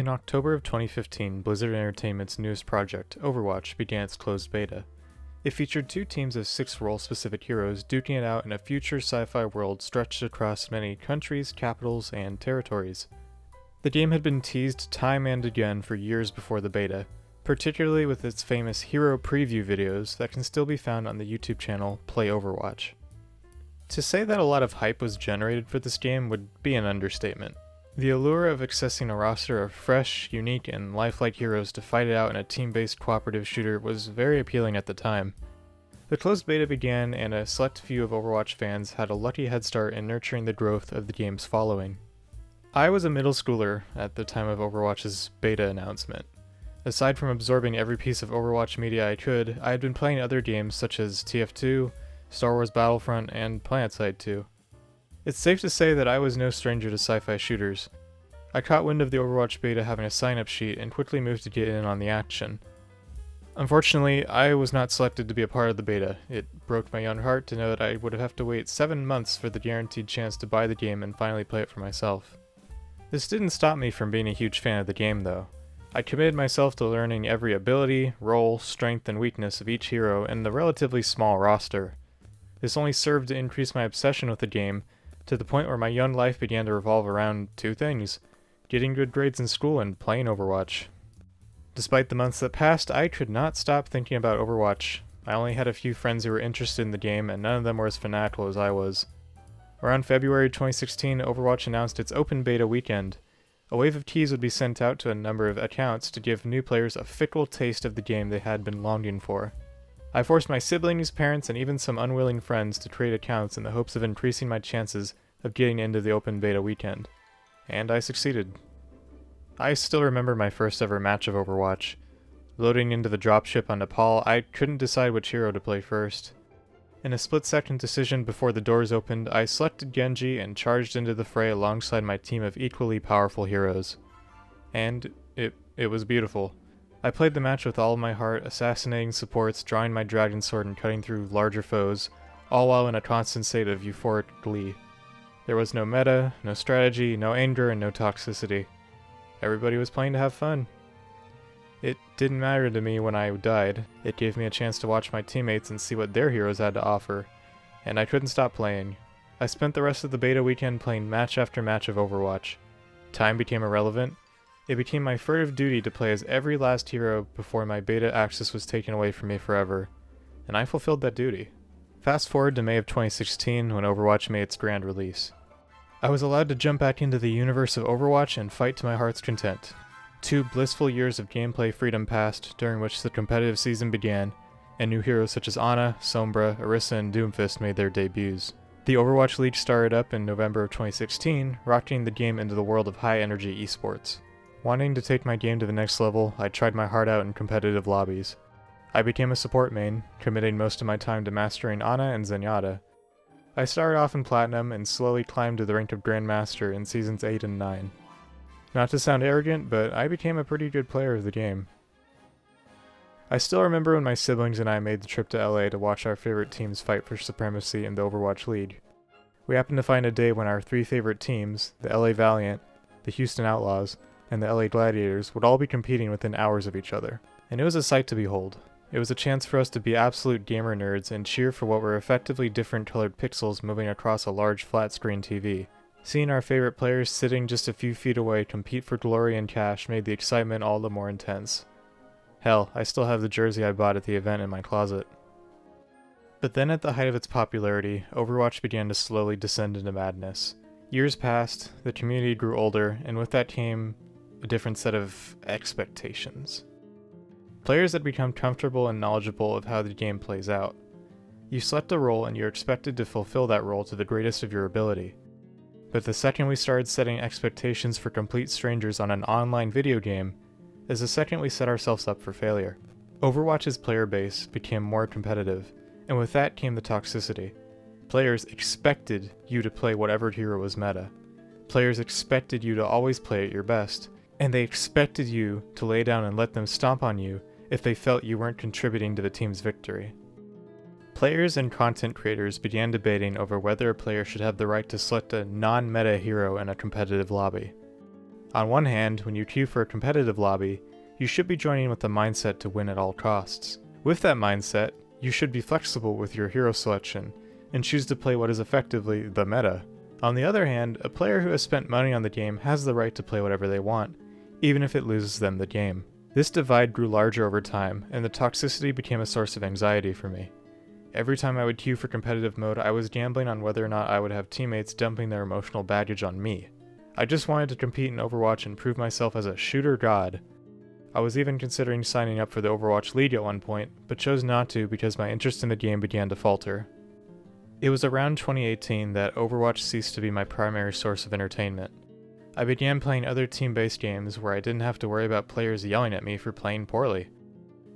In October of 2015, Blizzard Entertainment's newest project, Overwatch, began its closed beta. It featured two teams of 6 role-specific heroes duking it out in a future sci-fi world stretched across many countries, capitals, and territories. The game had been teased time and again for years before the beta, particularly with its famous hero preview videos that can still be found on the YouTube channel Play Overwatch. To say that a lot of hype was generated for this game would be an understatement. The allure of accessing a roster of fresh, unique, and lifelike heroes to fight it out in a team-based cooperative shooter was very appealing at the time. The closed beta began, and a select few of Overwatch fans had a lucky head start in nurturing the growth of the game's following. I was a middle schooler at the time of Overwatch's beta announcement. Aside from absorbing every piece of Overwatch media I could, I had been playing other games such as TF2, Star Wars Battlefront, and PlanetSide 2. It's safe to say that I was no stranger to sci-fi shooters. I caught wind of the Overwatch beta having a sign-up sheet and quickly moved to get in on the action. Unfortunately, I was not selected to be a part of the beta. It broke my young heart to know that I would have to wait 7 months for the guaranteed chance to buy the game and finally play it for myself. This didn't stop me from being a huge fan of the game though. I committed myself to learning every ability, role, strength, and weakness of each hero in the relatively small roster. This only served to increase my obsession with the game, to the point where my young life began to revolve around two things: getting good grades in school and playing Overwatch. Despite the months that passed, I could not stop thinking about Overwatch. I only had a few friends who were interested in the game, and none of them were as fanatical as I was. Around February 2016, Overwatch announced its open beta weekend. A wave of keys would be sent out to a number of accounts to give new players a fickle taste of the game they had been longing for. I forced my siblings, parents, and even some unwilling friends to create accounts in the hopes of increasing my chances of getting into the open beta weekend. And I succeeded. I still remember my first ever match of Overwatch. Loading into the dropship on Nepal, I couldn't decide which hero to play first. In a split-second decision before the doors opened, I selected Genji and charged into the fray alongside my team of equally powerful heroes. And it was beautiful. I played the match with all of my heart, assassinating supports, drawing my dragon sword, and cutting through larger foes, all while in a constant state of euphoric glee. There was no meta, no strategy, no anger, and no toxicity. Everybody was playing to have fun. It didn't matter to me when I died. It gave me a chance to watch my teammates and see what their heroes had to offer, and I couldn't stop playing. I spent the rest of the beta weekend playing match after match of Overwatch. Time became irrelevant. It became my furtive duty to play as every last hero before my beta access was taken away from me forever, and I fulfilled that duty. Fast forward to May of 2016 when Overwatch made its grand release. I was allowed to jump back into the universe of Overwatch and fight to my heart's content. 2 blissful years of gameplay freedom passed, during which the competitive season began, and new heroes such as Ana, Sombra, Orisa, and Doomfist made their debuts. The Overwatch League started up in November of 2016, rocketing the game into the world of high-energy esports. Wanting to take my game to the next level, I tried my heart out in competitive lobbies. I became a support main, committing most of my time to mastering Ana and Zenyatta. I started off in Platinum and slowly climbed to the rank of Grandmaster in Seasons 8 and 9. Not to sound arrogant, but I became a pretty good player of the game. I still remember when my siblings and I made the trip to LA to watch our favorite teams fight for supremacy in the Overwatch League. We happened to find a day when our 3 favorite teams, the LA Valiant, the Houston Outlaws, and the LA Gladiators, would all be competing within hours of each other. And it was a sight to behold. It was a chance for us to be absolute gamer nerds and cheer for what were effectively different colored pixels moving across a large flat-screen TV. Seeing our favorite players sitting just a few feet away compete for glory and cash made the excitement all the more intense. Hell, I still have the jersey I bought at the event in my closet. But then at the height of its popularity, Overwatch began to slowly descend into madness. Years passed, the community grew older, and with that came a different set of expectations. Players had become comfortable and knowledgeable of how the game plays out. You select a role and you're expected to fulfill that role to the greatest of your ability. But the second we started setting expectations for complete strangers on an online video game is the second we set ourselves up for failure. Overwatch's player base became more competitive, and with that came the toxicity. Players expected you to play whatever hero was meta. Players expected you to always play at your best, and they expected you to lay down and let them stomp on you if they felt you weren't contributing to the team's victory. Players and content creators began debating over whether a player should have the right to select a non-meta hero in a competitive lobby. On one hand, when you queue for a competitive lobby, you should be joining with the mindset to win at all costs. With that mindset, you should be flexible with your hero selection, and choose to play what is effectively the meta. On the other hand, a player who has spent money on the game has the right to play whatever they want, even if it loses them the game. This divide grew larger over time, and the toxicity became a source of anxiety for me. Every time I would queue for competitive mode, I was gambling on whether or not I would have teammates dumping their emotional baggage on me. I just wanted to compete in Overwatch and prove myself as a shooter god. I was even considering signing up for the Overwatch League at one point, but chose not to because my interest in the game began to falter. It was around 2018 that Overwatch ceased to be my primary source of entertainment. I began playing other team-based games where I didn't have to worry about players yelling at me for playing poorly.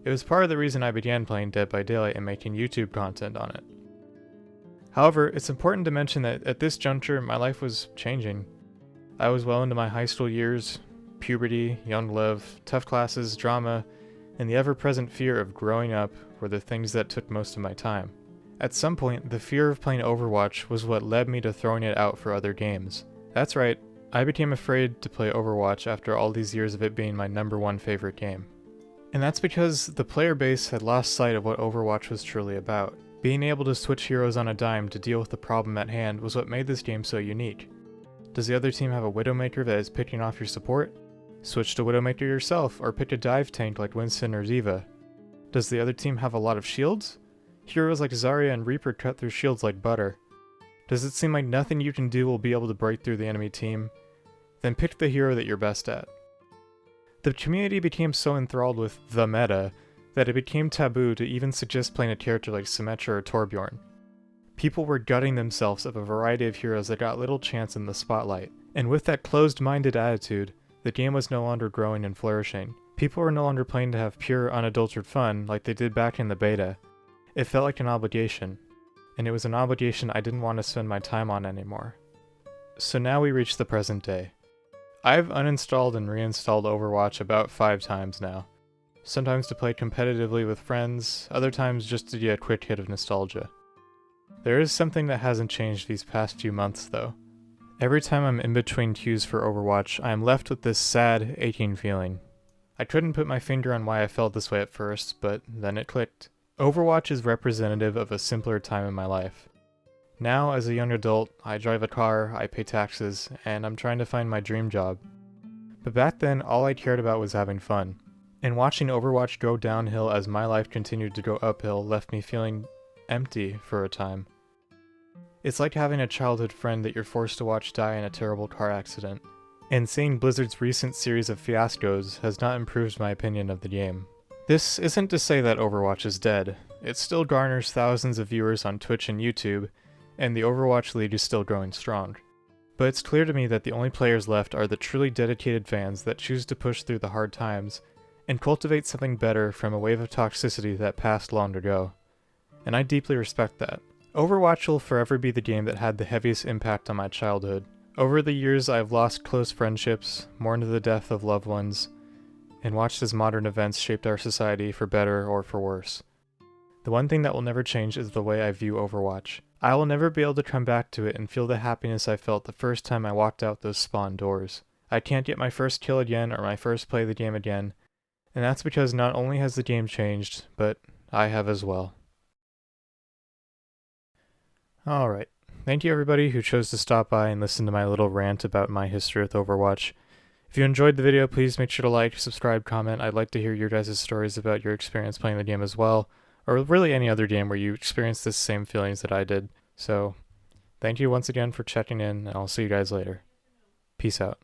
It was part of the reason I began playing Dead by Daylight and making YouTube content on it. However, it's important to mention that at this juncture, my life was changing. I was well into my high school years, puberty, young love, tough classes, drama, and the ever-present fear of growing up were the things that took most of my time. At some point, the fear of playing Overwatch was what led me to throwing it out for other games. That's right, I became afraid to play Overwatch after all these years of it being my #1 favorite game. And that's because the player base had lost sight of what Overwatch was truly about. Being able to switch heroes on a dime to deal with the problem at hand was what made this game so unique. Does the other team have a Widowmaker that is picking off your support? Switch to Widowmaker yourself, or pick a dive tank like Winston or Ziva. Does the other team have a lot of shields? Heroes like Zarya and Reaper cut through shields like butter. Does it seem like nothing you can do will be able to break through the enemy team? Then pick the hero that you're best at. The community became so enthralled with the meta that it became taboo to even suggest playing a character like Symmetra or Torbjorn. People were gutting themselves of a variety of heroes that got little chance in the spotlight, and with that closed-minded attitude, the game was no longer growing and flourishing. People were no longer playing to have pure, unadulterated fun like they did back in the beta. It felt like an obligation, and it was an obligation I didn't want to spend my time on anymore. So now we reach the present day. I've uninstalled and reinstalled Overwatch about 5 times now. Sometimes to play competitively with friends, other times just to get a quick hit of nostalgia. There is something that hasn't changed these past few months though. Every time I'm in between queues for Overwatch, I am left with this sad, aching feeling. I couldn't put my finger on why I felt this way at first, but then it clicked. Overwatch is representative of a simpler time in my life. Now, as a young adult, I drive a car, I pay taxes, and I'm trying to find my dream job. But back then, all I cared about was having fun. And watching Overwatch go downhill as my life continued to go uphill left me feeling empty for a time. It's like having a childhood friend that you're forced to watch die in a terrible car accident. And seeing Blizzard's recent series of fiascos has not improved my opinion of the game. This isn't to say that Overwatch is dead. It still garners thousands of viewers on Twitch and YouTube, and the Overwatch League is still growing strong. But it's clear to me that the only players left are the truly dedicated fans that choose to push through the hard times and cultivate something better from a wave of toxicity that passed long ago. And I deeply respect that. Overwatch will forever be the game that had the heaviest impact on my childhood. Over the years, I've lost close friendships, mourned the death of loved ones, and watched as modern events shaped our society for better or for worse. The one thing that will never change is the way I view Overwatch. I will never be able to come back to it and feel the happiness I felt the first time I walked out those spawn doors. I can't get my first kill again or my first play of the game again, and that's because not only has the game changed, but I have as well. Alright, thank you everybody who chose to stop by and listen to my little rant about my history with Overwatch. If you enjoyed the video, please make sure to like, subscribe, comment. I'd like to hear your guys' stories about your experience playing the game as well, or really any other game where you experienced the same feelings that I did. So, thank you once again for checking in, and I'll see you guys later. Peace out.